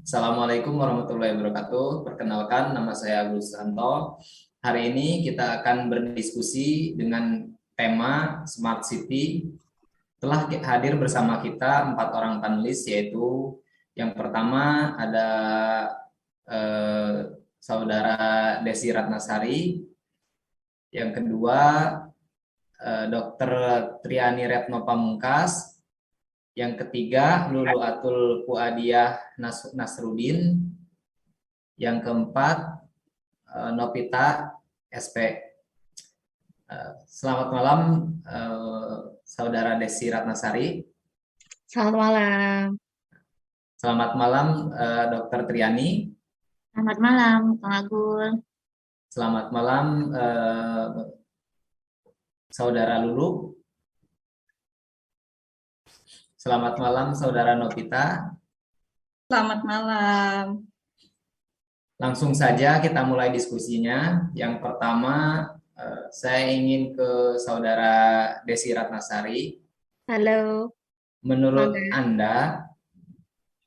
Assalamualaikum warahmatullahi wabarakatuh. Perkenalkan, nama saya Agus Santo. Hari ini kita akan berdiskusi dengan tema Smart City. Telah hadir bersama kita 4 orang panelis, yaitu yang pertama ada eh, Saudara Desi Ratnasari, yang kedua Dr. Triani Retno Pamungkas, yang ketiga Lulu Atul Puadiah Nasrudin, yang keempat Novita SP. Selamat malam, Saudara Desi Ratnasari. Selamat malam. Selamat malam, Dr. Triani. Selamat malam, Kang Agul. Selamat malam, Saudara Lulu. Selamat malam, Saudara Novita. Selamat malam. Langsung saja kita mulai diskusinya. Yang pertama, saya ingin ke Saudara Desi Ratnasari. Halo. Menurut Mangga. Anda,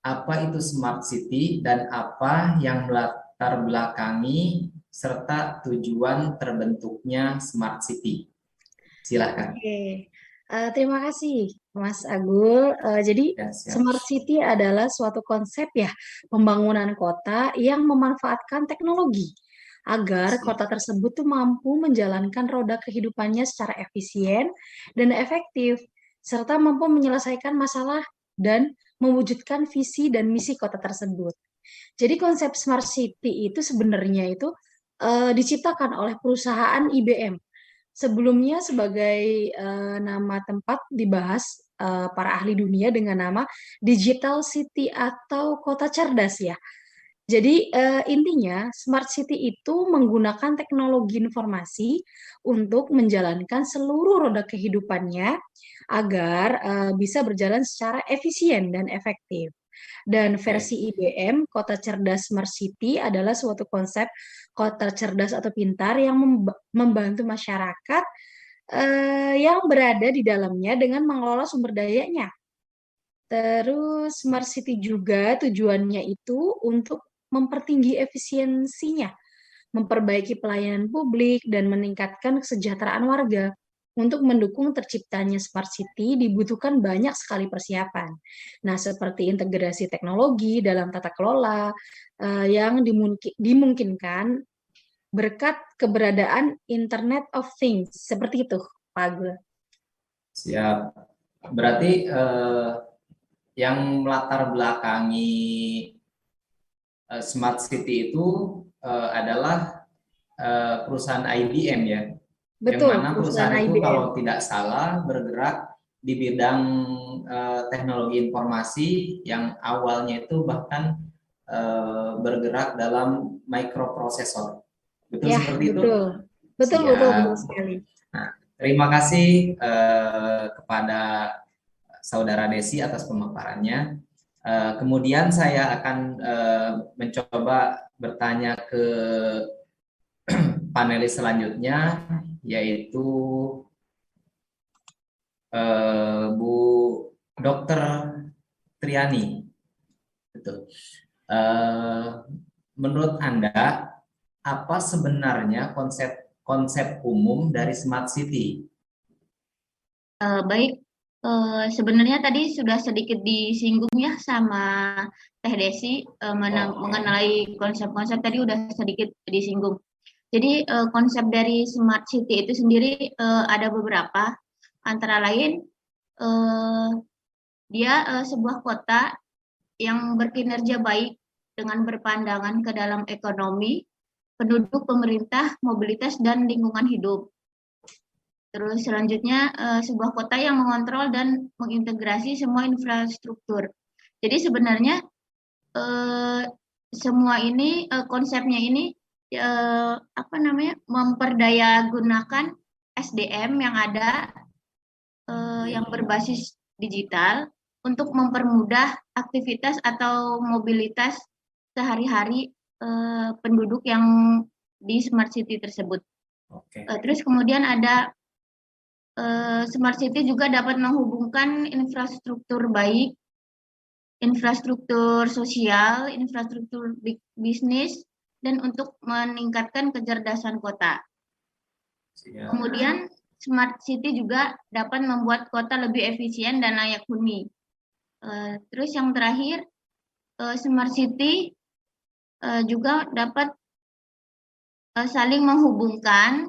apa itu Smart City dan apa yang melatar belakangi serta tujuan terbentuknya Smart City? Silakan. Oke. Terima kasih, Mas Agul. Jadi, Ya, siap. Smart City adalah suatu konsep ya, pembangunan kota yang memanfaatkan teknologi agar Siap. kota tersebut tuh mampu menjalankan roda kehidupannya secara efisien dan efektif, serta mampu menyelesaikan masalah dan mewujudkan visi dan misi kota tersebut. Jadi konsep Smart City itu sebenarnya itu diciptakan oleh perusahaan IBM. Sebelumnya sebagai nama tempat dibahas para ahli dunia dengan nama Digital City atau kota cerdas ya. Jadi intinya Smart City itu menggunakan teknologi informasi untuk menjalankan seluruh roda kehidupannya agar bisa berjalan secara efisien dan efektif. Dan Oke. versi IBM, Kota Cerdas Smart City adalah suatu konsep kota cerdas atau pintar yang membantu masyarakat yang berada di dalamnya dengan mengelola sumber dayanya. Terus Smart City juga tujuannya itu untuk mempertinggi efisiensinya, memperbaiki pelayanan publik, dan meningkatkan kesejahteraan warga. Untuk mendukung terciptanya Smart City dibutuhkan banyak sekali persiapan. Nah, seperti integrasi teknologi dalam tata kelola yang dimungkinkan berkat keberadaan Internet of Things. Seperti itu, Pak Agul. Siap. Berarti yang melatar belakangi Smart City itu adalah perusahaan IBM ya, yang Betul, mana perusahaan perusahaan itu IBM. kalau tidak salah bergerak di bidang teknologi informasi yang awalnya itu bahkan bergerak dalam microprosesor. Betul Ya, seperti itu? betul. Betul, betul, betul Siap. sekali. Nah, terima kasih kepada Saudara Desi atas pemaparannya. Kemudian saya akan mencoba bertanya ke panelis selanjutnya, yaitu Bu Dokter Triani. Betul. Eh, Menurut Anda, apa sebenarnya konsep umum dari Smart City? Baik, sebenarnya tadi sudah sedikit disinggung ya sama Teh Desi Oke. mengenai konsep-konsep tadi udah sedikit disinggung. Jadi konsep dari Smart City itu sendiri ada beberapa, antara lain eh, dia sebuah kota yang berkinerja baik dengan berpandangan ke dalam ekonomi, penduduk, pemerintah, mobilitas, dan lingkungan hidup. Terus selanjutnya sebuah kota yang mengontrol dan mengintegrasi semua infrastruktur. Jadi sebenarnya eh, semua ini konsepnya ini apa namanya memperdaya gunakan SDM yang ada yang berbasis digital untuk mempermudah aktivitas atau mobilitas sehari-hari penduduk yang di smart city tersebut. Oke. Terus kemudian ada Smart City juga dapat menghubungkan infrastruktur baik infrastruktur sosial, infrastruktur bisnis, dan untuk meningkatkan kecerdasan kota. Siap. Kemudian smart city juga dapat membuat kota lebih efisien dan layak huni. Terus yang terakhir, smart city juga dapat saling menghubungkan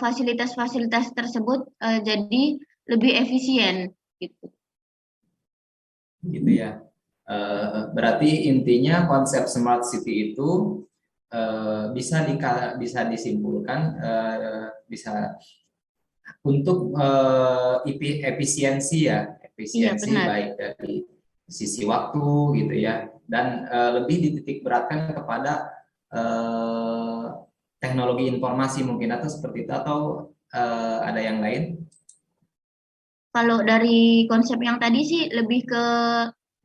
fasilitas-fasilitas tersebut jadi lebih efisien gitu. Gitu ya. Berarti intinya konsep smart city itu bisa disimpulkan bisa untuk efisiensi ya, efisiensi Iya, benar. baik dari sisi waktu gitu ya, dan lebih dititik beratkan kepada teknologi informasi mungkin, atau seperti itu, atau ada yang lain? Kalau dari konsep yang tadi sih lebih ke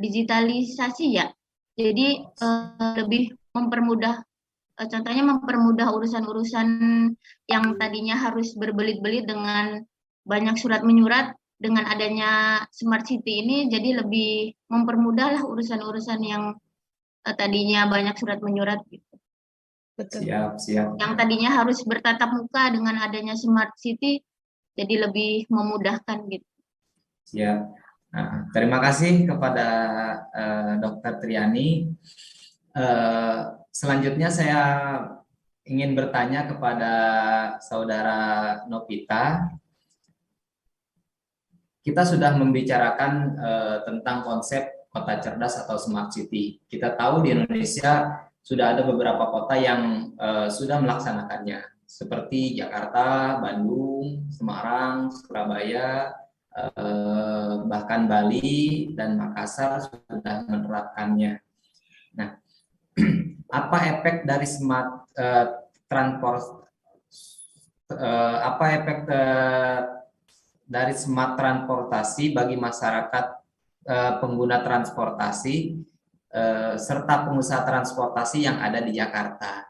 digitalisasi ya. Jadi lebih mempermudah, contohnya mempermudah urusan-urusan yang tadinya harus berbelit-belit dengan banyak surat menyurat. Dengan adanya smart city ini jadi lebih mempermudah lah urusan-urusan yang tadinya banyak surat menyurat gitu. Betul. Siap. Yang tadinya harus bertatap muka, dengan adanya smart city jadi lebih memudahkan gitu. Siap. Nah, terima kasih kepada Dr. Triani. Selanjutnya saya ingin bertanya kepada Saudara Novita. Kita sudah membicarakan tentang konsep kota cerdas atau smart city. Kita tahu di Indonesia sudah ada beberapa kota yang sudah melaksanakannya, seperti Jakarta, Bandung, Semarang, Surabaya, bahkan Bali dan Makassar sudah menerapkannya. Nah, apa efek dari smart transport? Apa efek dari smart transportasi bagi masyarakat pengguna transportasi serta pengusaha transportasi yang ada di Jakarta?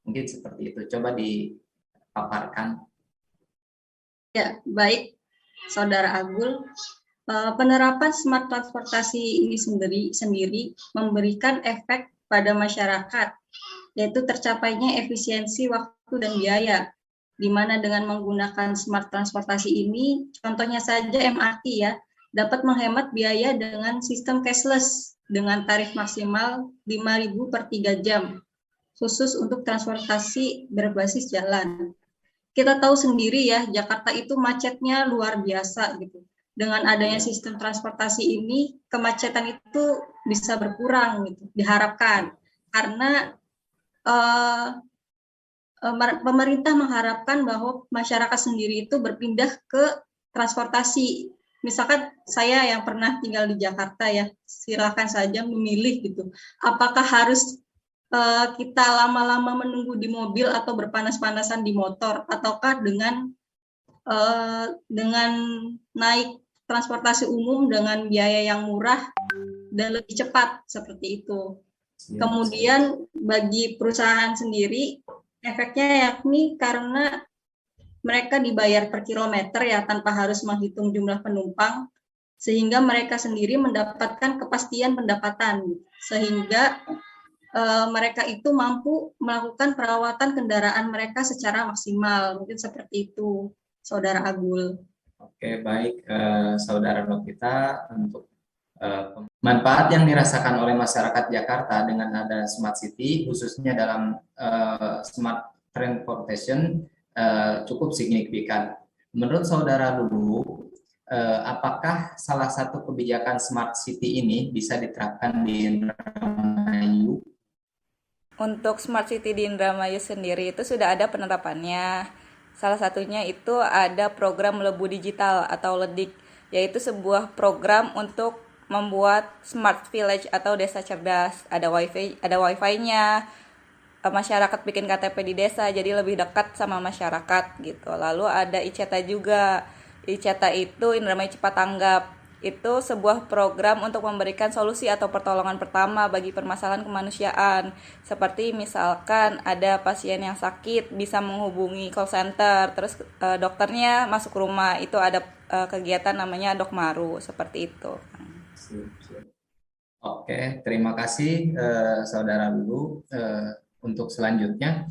Mungkin seperti itu. Coba dipaparkan. Ya, baik, Saudara Agul. Penerapan smart transportasi ini sendiri memberikan efek pada masyarakat, yaitu tercapainya efisiensi waktu dan biaya, di mana dengan menggunakan smart transportasi ini, contohnya saja MRT ya, dapat menghemat biaya dengan sistem cashless dengan tarif maksimal 5.000 per 3 jam, khusus untuk transportasi berbasis jalan. Kita tahu sendiri ya, Jakarta itu macetnya luar biasa gitu. Dengan adanya sistem transportasi ini, kemacetan itu bisa berkurang gitu, diharapkan. Karena pemerintah mengharapkan bahwa masyarakat sendiri itu berpindah ke transportasi. Misalkan saya yang pernah tinggal di Jakarta ya, silakan saja memilih gitu. Apakah harus kita lama-lama menunggu di mobil atau berpanas-panasan di motor, ataukah dengan naik transportasi umum dengan biaya yang murah dan lebih cepat seperti itu. Kemudian bagi perusahaan sendiri efeknya yakni karena mereka dibayar per kilometer ya, tanpa harus menghitung jumlah penumpang, sehingga mereka sendiri mendapatkan kepastian pendapatan, sehingga mereka itu mampu melakukan perawatan kendaraan mereka secara maksimal. Mungkin seperti itu, Saudara Agul. Oke, baik, Saudara Novita, untuk manfaat yang dirasakan oleh masyarakat Jakarta dengan ada smart city, khususnya dalam smart transportation, cukup signifikan. Menurut Saudara dulu, apakah salah satu kebijakan smart city ini bisa diterapkan di Indramayu? Untuk smart city di Indramayu sendiri itu sudah ada penerapannya. Salah satunya itu ada program Lebu Digital atau LEDIK, yaitu sebuah program untuk membuat smart village atau desa cerdas. Ada wifi-nya, masyarakat bikin KTP di desa jadi lebih dekat sama masyarakat gitu. Lalu ada ICETA juga. ICETA itu Indramayu Cepat Tanggap. Itu sebuah program untuk memberikan solusi atau pertolongan pertama bagi permasalahan kemanusiaan. Seperti misalkan ada pasien yang sakit bisa menghubungi call center, terus dokternya masuk rumah, itu ada kegiatan namanya Dokmaru, seperti itu. Oke, terima kasih Saudara Lulu. Untuk selanjutnya,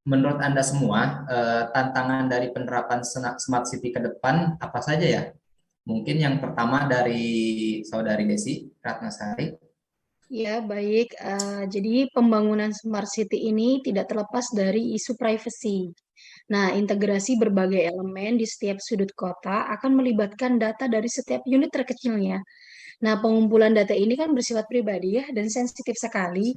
menurut Anda semua, tantangan dari penerapan Smart City ke depan apa saja ya? Mungkin yang pertama dari Saudari Desi Ratnasari. Ya, baik. Jadi pembangunan Smart City ini tidak terlepas dari isu privacy. Nah, integrasi berbagai elemen di setiap sudut kota akan melibatkan data dari setiap unit terkecilnya. Nah, pengumpulan data ini kan bersifat pribadi ya dan sensitif sekali.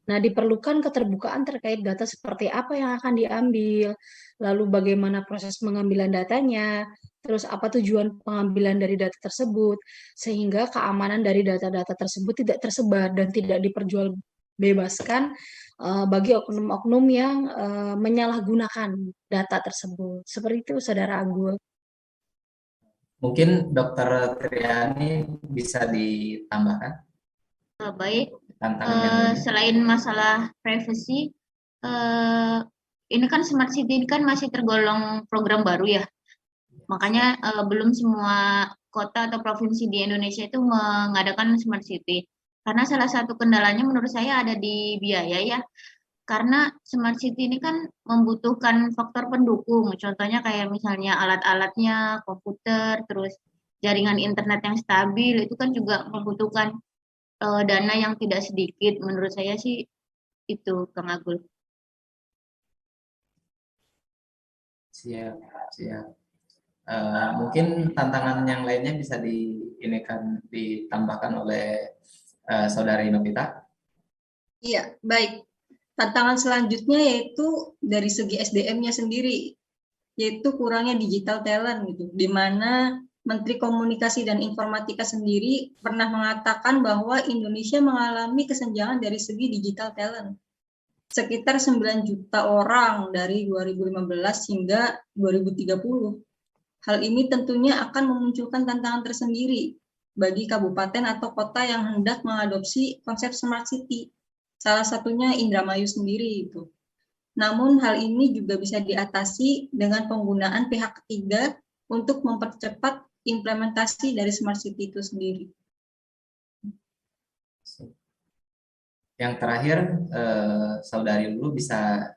Nah, diperlukan keterbukaan terkait data seperti apa yang akan diambil, lalu bagaimana proses pengambilan datanya, terus apa tujuan pengambilan dari data tersebut, sehingga keamanan dari data-data tersebut tidak tersebar dan tidak diperjualbebaskan bagi oknum-oknum yang menyalahgunakan data tersebut. Seperti itu, Saudara Agul. Mungkin Dokter Triani bisa ditambahkan Baik, tantangan yang lainnya. selain masalah privacy, ini kan Smart City ini kan masih tergolong program baru ya. Makanya belum semua kota atau provinsi di Indonesia itu mengadakan Smart City. Karena salah satu kendalanya menurut saya ada di biaya ya. Karena Smart City ini kan membutuhkan faktor pendukung. Contohnya kayak misalnya alat-alatnya, komputer, terus jaringan internet yang stabil, itu kan juga membutuhkan dana yang tidak sedikit. Menurut saya sih itu, Kang Agul. Siap, siap. Mungkin tantangan yang lainnya bisa ditambahkan oleh Saudari Novita. Iya, baik. Tantangan selanjutnya yaitu dari segi SDM-nya sendiri, yaitu kurangnya digital talent gitu, di mana Menteri Komunikasi dan Informatika sendiri pernah mengatakan bahwa Indonesia mengalami kesenjangan dari segi digital talent. Sekitar 9 juta orang dari 2015 hingga 2030. Hal ini tentunya akan memunculkan tantangan tersendiri bagi kabupaten atau kota yang hendak mengadopsi konsep Smart City. Salah satunya Indramayu sendiri itu. Namun hal ini juga bisa diatasi dengan penggunaan pihak ketiga untuk mempercepat implementasi dari Smart City itu sendiri. Yang terakhir, Saudari dulu bisa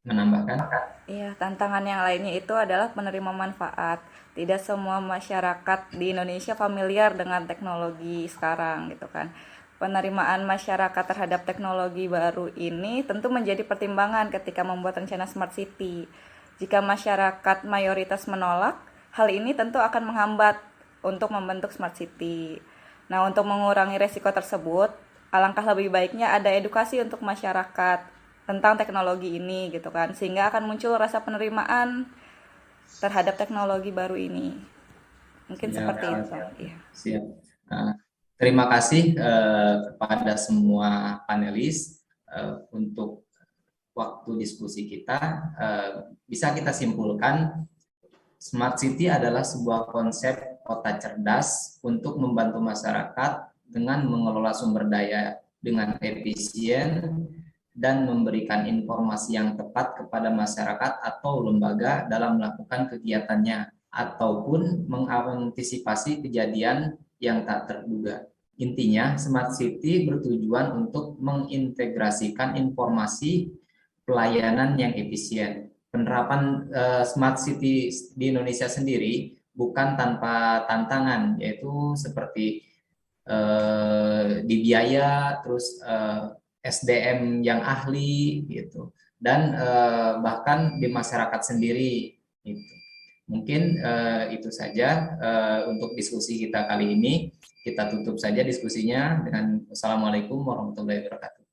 menambahkan. Iya, tantangan yang lainnya itu adalah penerima manfaat. Tidak semua masyarakat di Indonesia familiar dengan teknologi sekarang gitu kan. Penerimaan masyarakat terhadap teknologi baru ini tentu menjadi pertimbangan ketika membuat rencana Smart City. Jika masyarakat mayoritas menolak, hal ini tentu akan menghambat untuk membentuk Smart City. Nah, untuk mengurangi resiko tersebut, alangkah lebih baiknya ada edukasi untuk masyarakat tentang teknologi ini gitu kan, sehingga akan muncul rasa penerimaan terhadap teknologi baru ini. Mungkin seperti itu. Iya. Siap. Terima kasih kepada semua panelis untuk waktu diskusi kita. Bisa kita simpulkan, Smart City adalah sebuah konsep kota cerdas untuk membantu masyarakat dengan mengelola sumber daya dengan efisien dan memberikan informasi yang tepat kepada masyarakat atau lembaga dalam melakukan kegiatannya ataupun mengantisipasi kejadian yang tak terduga. Intinya, Smart City bertujuan untuk mengintegrasikan informasi pelayanan yang efisien. Penerapan Smart City di Indonesia sendiri bukan tanpa tantangan, yaitu seperti di biaya, terus SDM yang ahli gitu, dan bahkan di masyarakat sendiri gitu. Mungkin itu saja untuk diskusi kita kali ini. Kita tutup saja diskusinya dengan Assalamualaikum warahmatullahi wabarakatuh.